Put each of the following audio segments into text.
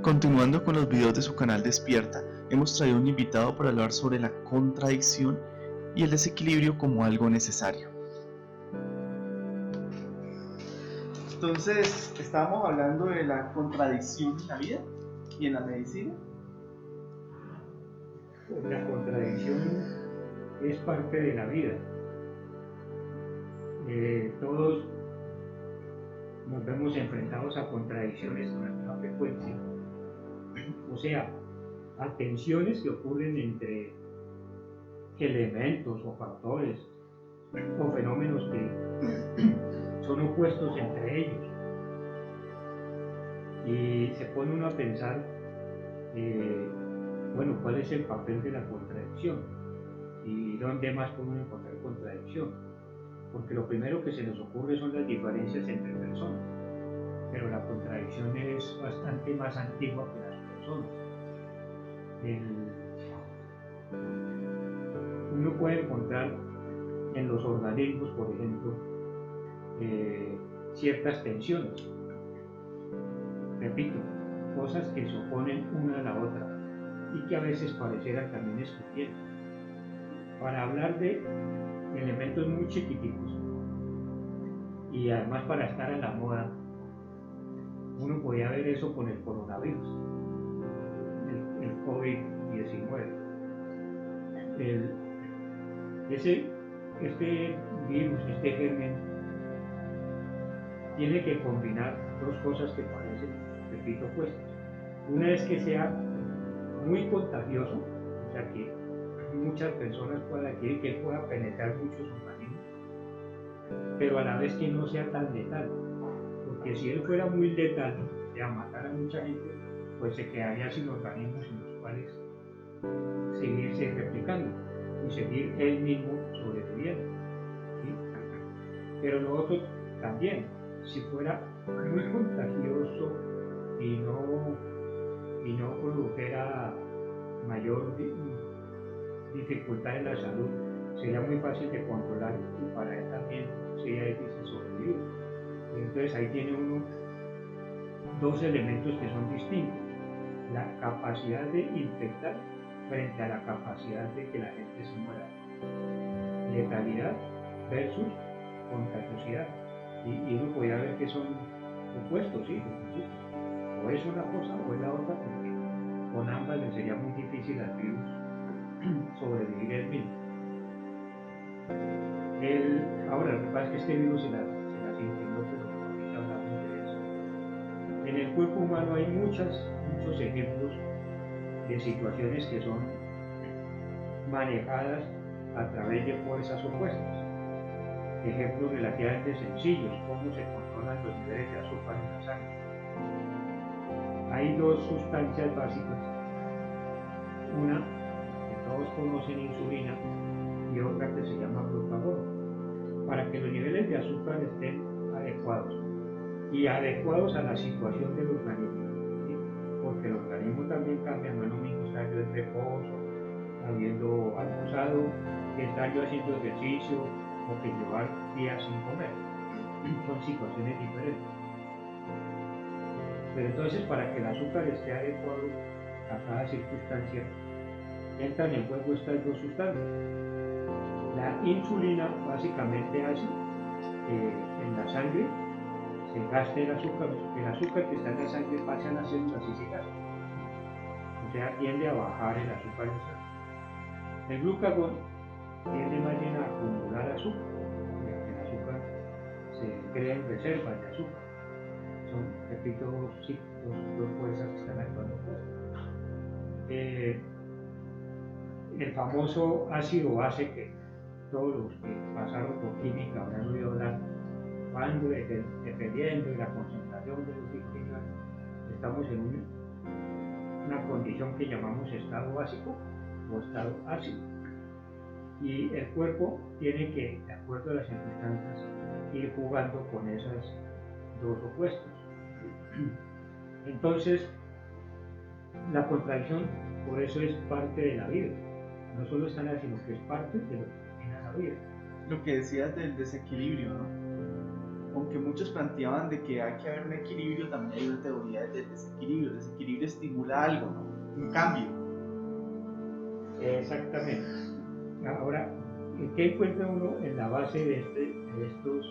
Continuando con los videos de su canal Despierta, hemos traído un invitado para hablar sobre la contradicción y el desequilibrio como algo necesario. Entonces, estábamos hablando de la contradicción en la vida y en la medicina. La contradicción es parte de la vida. Todos nos vemos enfrentados a contradicciones con la misma frecuencia, o sea, a tensiones que ocurren entre elementos o factores o fenómenos que son opuestos entre ellos. Y se pone uno a pensar, ¿cuál es el papel de la contradicción? ¿Y dónde más podemos encontrar contradicción? Porque lo primero que se nos ocurre son las diferencias entre personas, pero la contradicción es bastante más antigua que las personas. Uno puede encontrar en los organismos, por ejemplo, ciertas tensiones, repito, cosas que se oponen una a la otra y que a veces parecieran también excluyentes. Para hablar de elementos muy chiquiticos y además para estar a la moda, uno podía ver eso con el coronavirus, el COVID-19. Este virus, este germen, tiene que combinar dos cosas que parecen, repito, opuestas. Una es que sea muy contagioso, o sea que muchas personas puedan adquirir, que pueda penetrar muchos organismos, pero a la vez que no sea tan letal, porque si él fuera muy letal, o sea, matar a mucha gente, pues se quedaría sin organismos en los cuales seguirse replicando y seguir él mismo sobreviviendo, ¿sí? Pero lo otro también, si fuera muy contagioso y no produjera mayor dificultad en la salud, sería muy fácil de controlar y para él también sería difícil sobrevivir. Entonces ahí tiene uno dos elementos que son distintos: la capacidad de infectar frente a la capacidad de que la gente se muera. Letalidad versus contagiosidad. Y uno podía ver que son opuestos, ¿sí? O es una cosa o es la otra, porque con ambas le sería muy difícil al virus sobrevivir él mismo. Ahora, lo que pasa es que este virus se las ingenió, pero ahorita hablamos de eso. En el cuerpo humano hay muchos ejemplos de situaciones que son manejadas a través de fuerzas opuestas. Ejemplos relativamente sencillos: cómo se controlan los niveles de azúcar en la sangre. Hay dos sustancias básicas, una que todos conocen, insulina, y otra que se llama glucagón, para que los niveles de azúcar estén adecuados y adecuados a la situación del organismo, ¿sí? Porque el organismo también cambia, no es lo mismo estar yo en reposo, habiendo almorzado, que estar yo haciendo ejercicio o que llevar días sin comer. Son situaciones diferentes. Pero entonces, para que el azúcar esté adecuado a cada circunstancia, entran en juego estas dos sustancias. La insulina básicamente hace en la sangre se gasta el azúcar que está en la sangre pasa a las células y se gasta. O sea, tiende a bajar el azúcar en sangre. El glucagón tiende más bien a acumular azúcar, ya que el azúcar se crea en reservas de azúcar. Son, repito, dos fuerzas que están actuando juntas. El famoso ácido base, que todos los que pasaron por química habrán oído hablar, cuando dependiendo de la concentración de los ingredientes, estamos en una condición que llamamos estado básico o estado ácido. Y el cuerpo tiene que, de acuerdo a las circunstancias, ir jugando con esas dos opuestos. Entonces, la contradicción, por eso es parte de la vida. No solo está nada, sino que es parte de lo que define la vida. Lo que decías del desequilibrio, ¿no? Aunque muchos planteaban de que hay que haber un equilibrio, también hay una teoría del desequilibrio. El desequilibrio estimula algo, ¿no? Un cambio. Exactamente. Ahora, ¿qué encuentra uno en la base de estas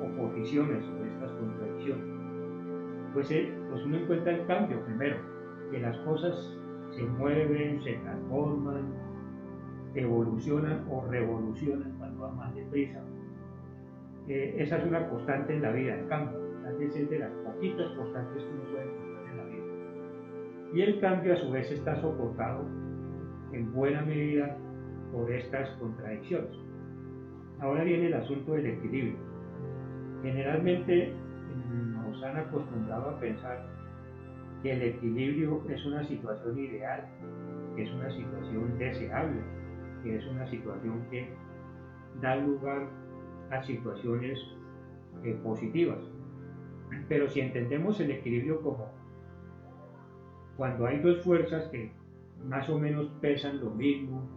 oposiciones o de estas contradicciones? Pues uno encuentra el cambio primero, que las cosas se mueven, se transforman, evolucionan o revolucionan cuando van más deprisa. Esa es una constante en la vida, el cambio. Tal vez es de las poquitas constantes que uno puede encontrar en la vida. Y el cambio a su vez está soportado en buena medida por estas contradicciones. Ahora viene el asunto del equilibrio. Generalmente nos han acostumbrado a pensar que el equilibrio es una situación ideal, que es una situación deseable, que es una situación que da lugar a situaciones positivas. Pero si entendemos el equilibrio como cuando hay dos fuerzas que más o menos pesan lo mismo,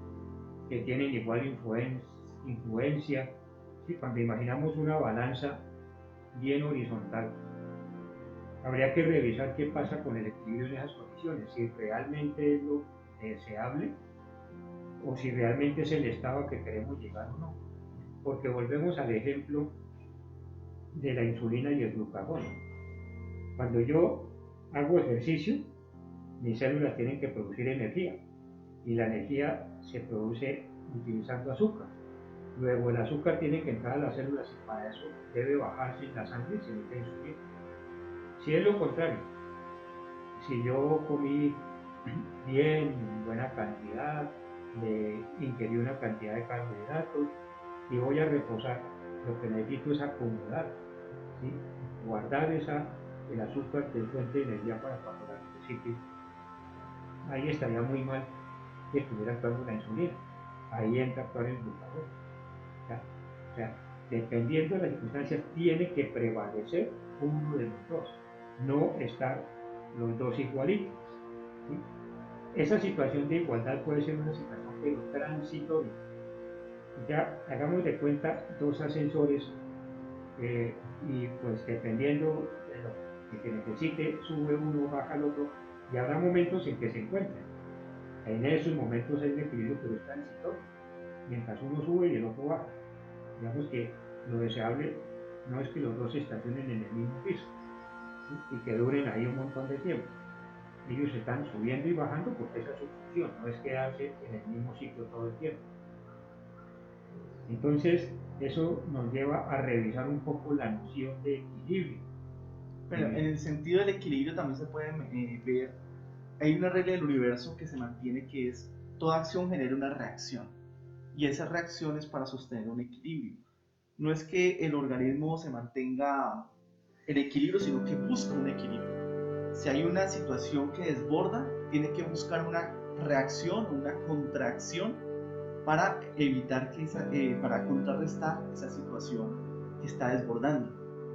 que tienen igual influencia, ¿sí? Cuando imaginamos una balanza bien horizontal, habría que revisar qué pasa con el equilibrio en esas condiciones, si realmente es lo deseable o si realmente es el estado a que queremos llegar o no. Porque volvemos al ejemplo de la insulina y el glucagón. Cuando yo hago ejercicio, mis células tienen que producir energía y la energía se produce utilizando azúcar. Luego el azúcar tiene que entrar a las células y para eso debe bajarse en la sangre y se necesita insulina. Si es lo contrario, si yo comí bien, en buena cantidad, ingerí una cantidad de carbohidratos y voy a reposar, lo que necesito es acumular, ¿sí? Guardar el azúcar de fuente de energía para cuando la necesite. Ahí estaría muy mal que estuviera actuando la insulina. Ahí entra a actuar el glucagón. O sea, dependiendo de las circunstancias, tiene que prevalecer uno de los dos, no estar los dos igualitos. ¿Sí? Esa situación de igualdad puede ser una situación pero transitoria. Ya hagamos de cuenta dos ascensores y pues dependiendo de lo que necesite, sube uno, baja el otro, y habrá momentos en que se encuentren. En esos momentos hay un equilibrio, pero es transitorio. Mientras uno sube y el otro baja. Digamos que lo deseable no es que los dos se estacionen en el mismo piso, ¿sí? Y que duren ahí un montón de tiempo. Ellos están subiendo y bajando porque esa es su función, no es quedarse en el mismo sitio todo el tiempo. Entonces, eso nos lleva a revisar un poco la noción de equilibrio. Pero en el sentido del equilibrio también se puede ver, hay una regla del universo que se mantiene, que es toda acción genera una reacción y esa reacción es para sostener un equilibrio. No es que el organismo se mantenga en equilibrio, sino que busca un equilibrio. Si hay una situación que desborda, tiene que buscar una reacción, una contracción para evitar para contrarrestar esa situación que está desbordando.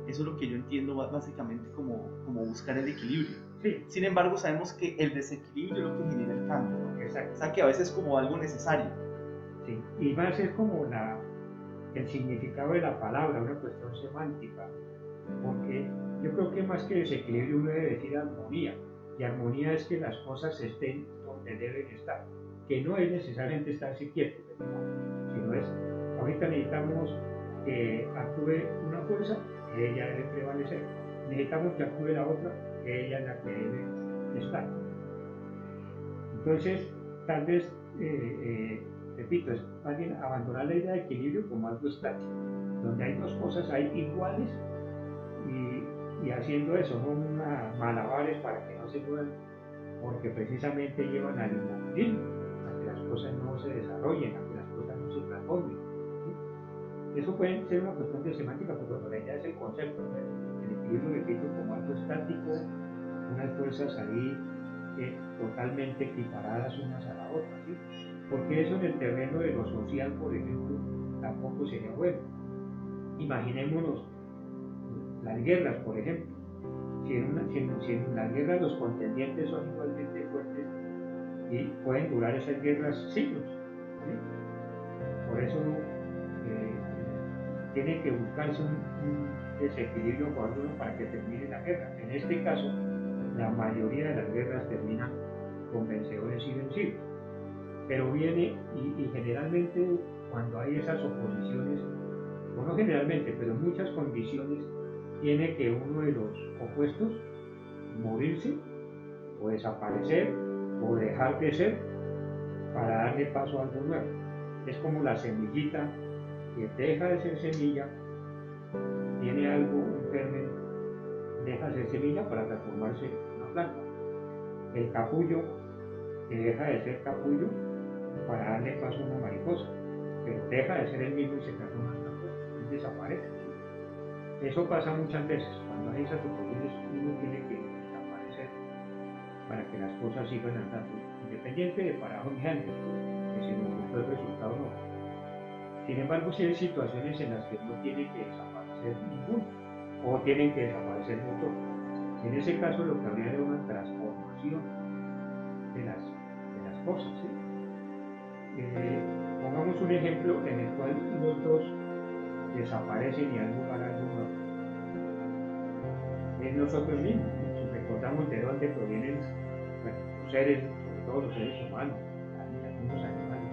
Eso es lo que yo entiendo básicamente como buscar el equilibrio. Sí. Sin embargo, sabemos que el desequilibrio es lo que genera el cambio, ¿no? Exacto. O sea, que a veces es como algo necesario. Sí. Y más es como el significado de la palabra, una cuestión semántica, porque yo creo que más que desequilibrio uno debe decir armonía, y armonía es que las cosas estén donde deben estar, que no es necesariamente estarse quietos, sino es, ahorita necesitamos que actúe una fuerza, que ella debe prevalecer, necesitamos que actúe la otra, que ella es la que debe estar. Entonces, tal vez, repito, es más bien abandonar la idea de equilibrio como algo estático, donde hay dos cosas ahí iguales y haciendo eso, no unas malabares para que no se muevan, porque precisamente llevan al inmovilismo, a que las cosas no se desarrollen, a que las cosas no se transformen. ¿Sí? Eso puede ser una cuestión de semántica, porque cuando la idea es el concepto, ¿no? El equilibrio, repito, como algo estático, unas fuerzas ahí totalmente equiparadas unas a la otra, ¿sí? Porque eso en el terreno de lo social, por ejemplo, tampoco sería bueno. Imaginémonos las guerras, por ejemplo. Si en las guerras los contendientes son igualmente fuertes y pueden durar esas guerras siglos, ¿sí? Por eso tiene que buscarse un desequilibrio por uno para que termine la guerra. En este caso, la mayoría de las guerras terminan con vencedores y vencidos. Pero viene, y generalmente cuando hay esas oposiciones, o no generalmente, pero en muchas condiciones, tiene que uno de los opuestos morirse, o desaparecer, o dejar de ser, para darle paso a algo nuevo. Es como la semillita que deja de ser semilla, tiene algo, un germen, deja de ser semilla para transformarse en una planta. El capullo que deja de ser capullo para darle paso a una mariposa, pero deja de ser el mismo y se transforma en una cosa, él desaparece. Eso pasa muchas veces, cuando hay esas oportunidades uno tiene que desaparecer para que las cosas sigan andando, independiente de para dónde anden, que si nos gustó el resultado o no. Sin embargo, si hay situaciones en las que no tiene que desaparecer ninguno, o tienen que desaparecer los dos. En ese caso lo que habría de una transformación de las cosas, ¿sí? Pongamos un ejemplo en el cual los dos desaparecen y al lugar algo nuevo. Es nosotros mismos, ¿no? Si recordamos de dónde provienen los seres, sobre todo los seres humanos, algunos animales,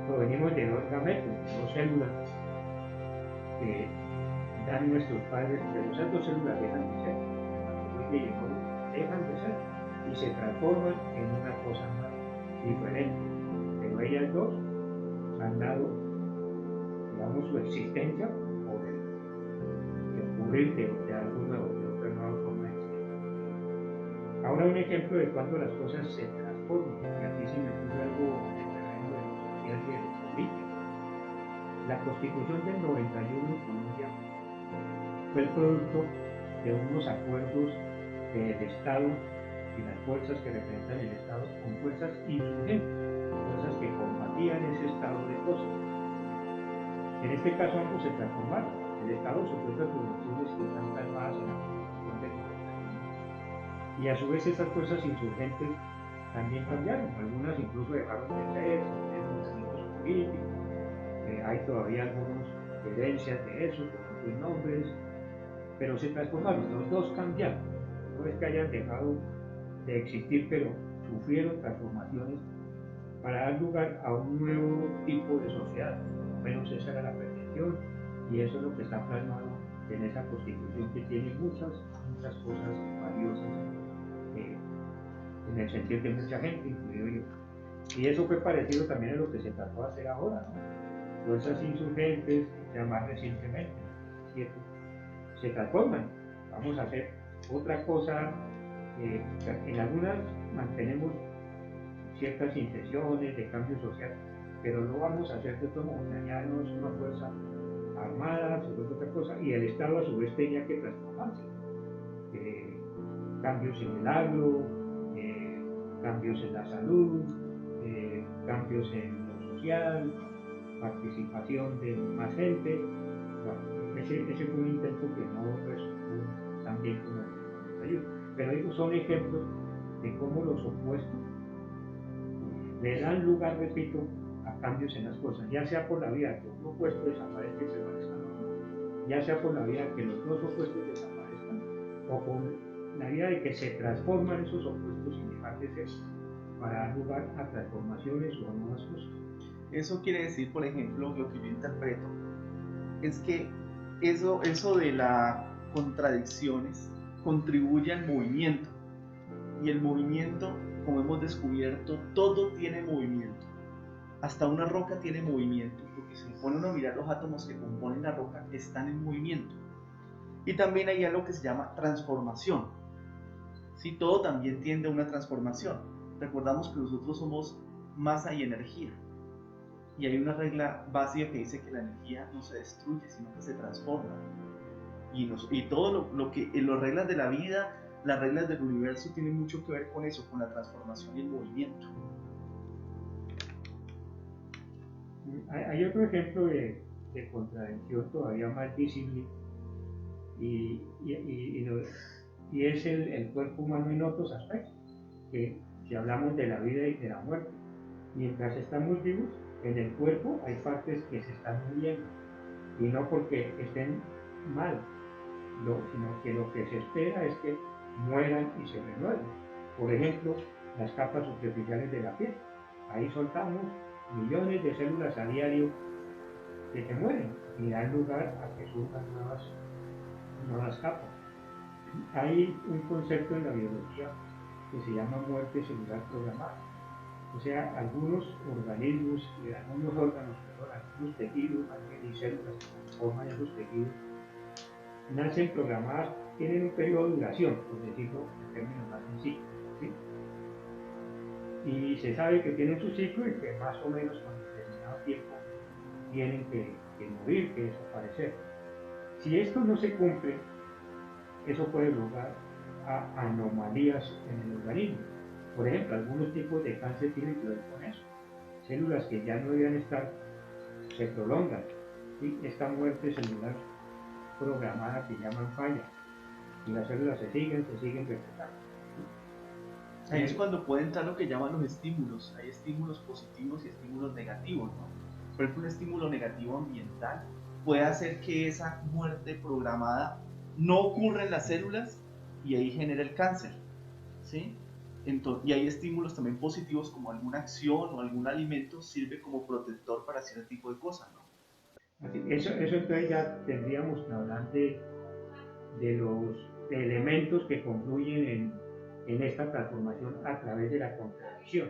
provenimos de dos gametos, dos células que dan nuestros padres, pero esas dos células dejan de ser, dejan de ser y se transforman en una cosa más diferente. Pero ellas dos han dado, digamos, su existencia por el ocurrir de algo nuevo, de otra nueva forma de existir. Ahora un ejemplo de cuando las cosas se transforman, y aquí se me ocurre algo en el terreno de lo social y de lo político. La Constitución del 91 en Colombia fue el producto de unos acuerdos del Estado y las fuerzas que representan el Estado con fuerzas insurgentes, fuerzas que combatían ese estado de cosas. En este caso ambos se transformaron. El Estado sufrió transformaciones que están plasmadas en la Constitución del 91. Y a su vez esas fuerzas insurgentes también cambiaron. Algunas incluso dejaron de ser, de movimientos políticos. Hay todavía algunas herencias de eso, con otros nombres, pero se transformaron, los dos cambiaron. No es que hayan dejado de existir, pero sufrieron transformaciones para dar lugar a un nuevo tipo de sociedad. Menos esa era la pretensión, y eso es lo que está plasmado en esa Constitución, que tiene muchas cosas valiosas en el sentir de mucha gente, incluido yo. Y eso fue parecido también a lo que se trató de hacer ahora, ¿no? Fuerzas insurgentes, ya más recientemente, ¿cierto? Se transforman. Vamos a hacer otra cosa. En algunas mantenemos ciertas intenciones de cambio social, pero lo vamos a hacer de otro modo. Ya no es una fuerza armada, sino es otra cosa, y el Estado a su vez tenía que transformarse. Cambios en el agro, cambios en la salud, cambios en lo social, participación de más gente. Bueno, ese fue un intento que no resultó tan bien como el 91. Pero digo, son ejemplos de cómo los opuestos le dan lugar, repito, a cambios en las cosas, ya sea por la vía que un opuesto desaparezca y permanezca nuevo, ya sea por la vía que los dos opuestos desaparezcan, o por la vía de que se transforman esos opuestos sin dejar de ser, para dar lugar a transformaciones o a nuevas cosas. Eso quiere decir, por ejemplo, lo que yo interpreto es que eso de las contradicciones contribuye al movimiento, y el movimiento, como hemos descubierto, todo tiene movimiento, hasta una roca tiene movimiento, porque si se pone uno a mirar los átomos que componen la roca, están en movimiento. Y también hay algo que se llama transformación. Sí, todo también tiende a una transformación. Recordamos que nosotros somos masa y energía. Y hay una regla básica que dice que la energía no se destruye, sino que se transforma. Y todo lo que las reglas de la vida, las reglas del universo tienen mucho que ver con eso, con la transformación y el movimiento. Hay otro ejemplo de contradicción todavía más visible, y es el cuerpo humano en otros aspectos. Que si hablamos de la vida y de la muerte, mientras estamos vivos, en el cuerpo hay partes que se están muriendo, y no porque estén mal, sino que lo que se espera es que mueran y se renueven. Por ejemplo, las capas superficiales de la piel. Ahí soltamos millones de células a diario que se mueren y dan lugar a que surjan nuevas capas. Hay un concepto en la biología que se llama muerte celular programada. O sea, algunos organismos y algunos órganos, algunos tejidos, y células que transforman esos tejidos, nacen programadas, tienen un periodo de duración, por decirlo en términos más sencillos, ¿sí? Y se sabe que tienen su ciclo y que más o menos con determinado tiempo tienen que morir, que desaparecer. Si esto no se cumple, eso puede llevar a anomalías en el organismo. Por ejemplo, algunos tipos de cáncer tienen que ver con eso. Células que ya no debían estar se prolongan. ¿Sí? Esta muerte celular programada que llaman falla. Y las células se siguen replicando. Ahí es cuando puede entrar lo que llaman los estímulos. Hay estímulos positivos y estímulos negativos, ¿no? Por ejemplo, un estímulo negativo ambiental puede hacer que esa muerte programada no ocurra en las células y ahí genera el cáncer, ¿sí? Entonces, y hay estímulos también positivos como alguna acción o algún alimento sirve como protector para cierto tipo de cosas, ¿no? Eso entonces ya tendríamos que hablar de los elementos que confluyen en esta transformación a través de la contradicción.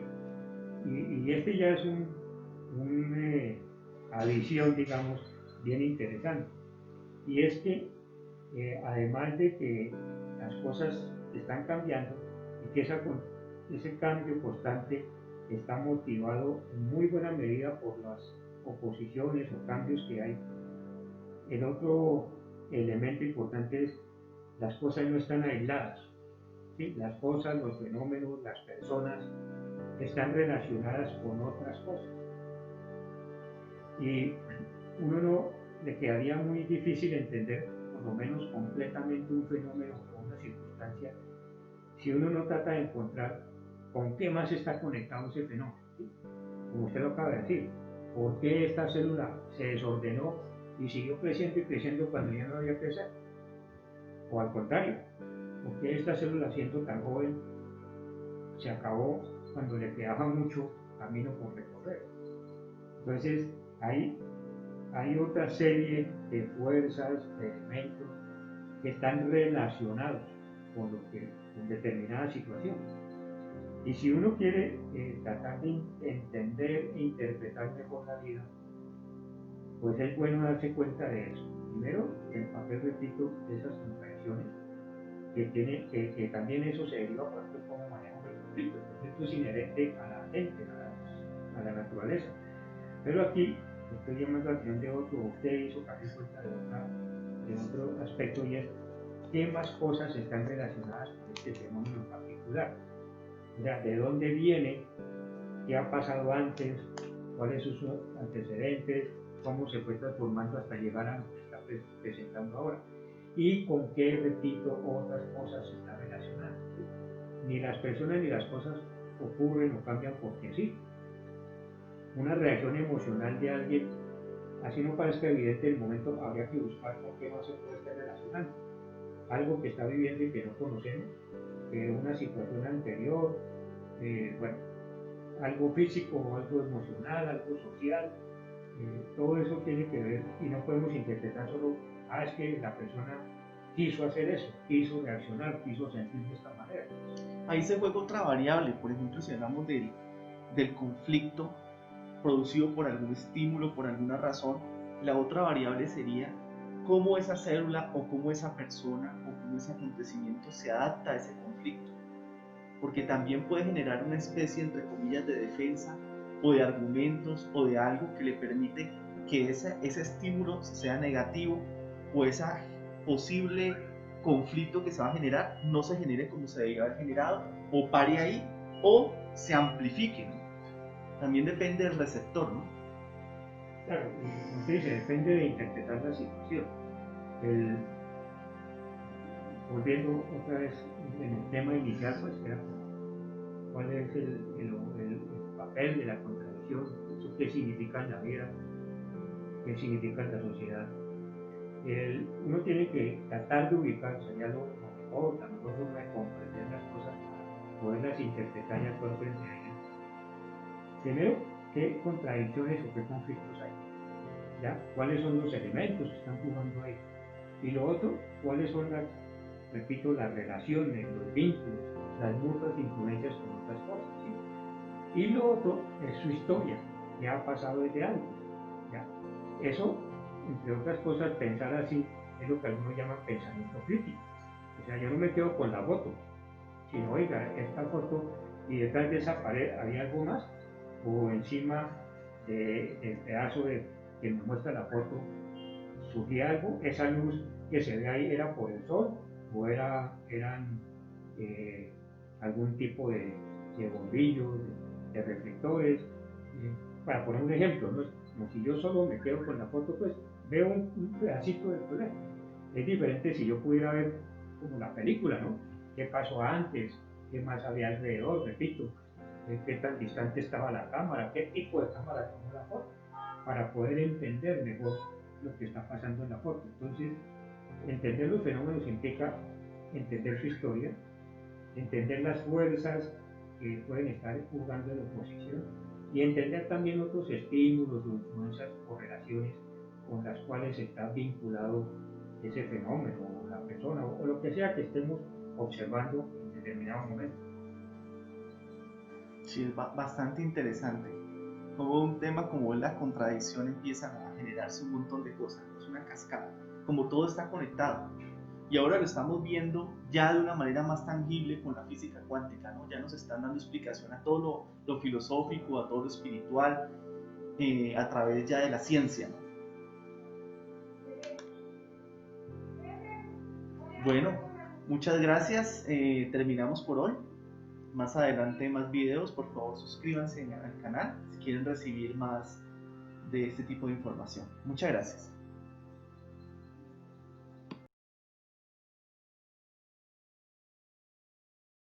Y este ya es una adición, digamos, bien interesante. Y es que además de que las cosas están cambiando y que ese cambio constante está motivado en muy buena medida por las oposiciones o cambios que hay, el otro elemento importante es las cosas no están aisladas. ¿Sí? Las cosas, los fenómenos, las personas están relacionadas con otras cosas. Y uno no le quedaría muy difícil entender, por lo menos completamente, un fenómeno o una circunstancia si uno no trata de encontrar con qué más está conectado ese fenómeno. ¿Sí? Como usted lo acaba de decir, ¿por qué esta célula se desordenó y siguió creciendo y creciendo cuando ya no había que crecer? O al contrario, ¿por qué esta célula, siendo tan joven, se acabó cuando le quedaba mucho camino por recorrer? Entonces, hay otra serie de fuerzas, de elementos que están relacionados con determinada situación. Y si uno quiere tratar de entender e interpretar mejor la vida, pues es bueno darse cuenta de eso. Primero, el papel, repito, de esas contradicciones, que también eso se deriva, por ejemplo, cómo manejamos el conflicto. El conflicto es inherente a la gente, a la naturaleza. Pero aquí estoy llamando la atención de otro, usted hizo casi cuenta de otro aspecto, y es qué más cosas están relacionadas con este fenómeno en particular. O sea, de dónde viene, qué ha pasado antes, cuáles son sus antecedentes, cómo se fue transformando hasta llegar a lo que está presentando ahora. Y con qué, repito, otras cosas están relacionadas. Ni las personas ni las cosas ocurren o cambian porque sí. Una reacción emocional de alguien, así no parezca evidente en el momento, habría que buscar con qué más se puede estar relacionando. Algo que está viviendo y que no conocemos, una situación anterior, bueno, algo físico o algo emocional, algo social, todo eso tiene que ver, y no podemos interpretar solo, es que la persona quiso hacer eso, quiso reaccionar, quiso sentir de esta manera. Ahí se juega otra variable, por ejemplo, si hablamos del conflicto producido por algún estímulo, por alguna razón, la otra variable sería cómo esa célula o cómo esa persona o cómo ese acontecimiento se adapta a ese conflicto. Porque también puede generar una especie, entre comillas, de defensa o de argumentos o de algo que le permite que ese estímulo sea negativo o ese posible conflicto que se va a generar no se genere como se debía haber generado, o pare ahí o se amplifique, ¿no? También depende del receptor, ¿no? Claro, como usted dice, depende de interpretar la situación. Volviendo otra vez en el tema inicial, pues era cuál es el papel de la contradicción, eso qué significa en la vida, qué significa en la sociedad. Uno tiene que tratar de ubicarse, ya lo mejor forma de comprender las cosas para poderlas interpretar y actuar frente a ellas. Primero, ¿qué contradicciones o qué conflictos hay? ¿Ya? ¿Cuáles son los elementos que están jugando ahí? Y lo otro, ¿cuáles son las, repito, las relaciones, los vínculos, las mutuas influencias con otras cosas? ¿Sí? Y lo otro es su historia, que ha pasado desde antes. ¿Ya? Eso, entre otras cosas, pensar así es lo que algunos llaman pensamiento crítico. O sea, yo no me quedo con la foto, sino, oiga, esta foto y detrás de esa pared había algo más, o encima del pedazo que me muestra la foto surgía algo, esa luz que se ve ahí era por el sol o eran algún tipo de bombillos, de reflectores. Para poner un ejemplo, ¿no? Como si yo solo me quedo con la foto, pues veo un pedacito del problema. Es diferente si yo pudiera ver como la película, ¿no? ¿Qué pasó antes? ¿Qué más había alrededor? Repito, qué tan distante estaba la cámara, qué tipo de cámara tomó la foto, para poder entender mejor lo que está pasando en la foto. Entonces, entender los fenómenos implica entender su historia, entender las fuerzas que pueden estar jugando en oposición y entender también otros estímulos o influencias o relaciones con las cuales está vinculado ese fenómeno o la persona o lo que sea que estemos observando en determinado momento. Sí, es bastante interesante. Como un tema como la contradicción empiezan a generarse un montón de cosas, ¿no? Es una cascada, como todo está conectado. Y ahora lo estamos viendo ya de una manera más tangible con la física cuántica, ¿no? Ya nos están dando explicación a todo lo filosófico, a todo lo espiritual, a través ya de la ciencia, ¿no? Bueno, muchas gracias. Terminamos por hoy. Más adelante más videos, por favor suscríbanse al canal si quieren recibir más de este tipo de información. Muchas gracias.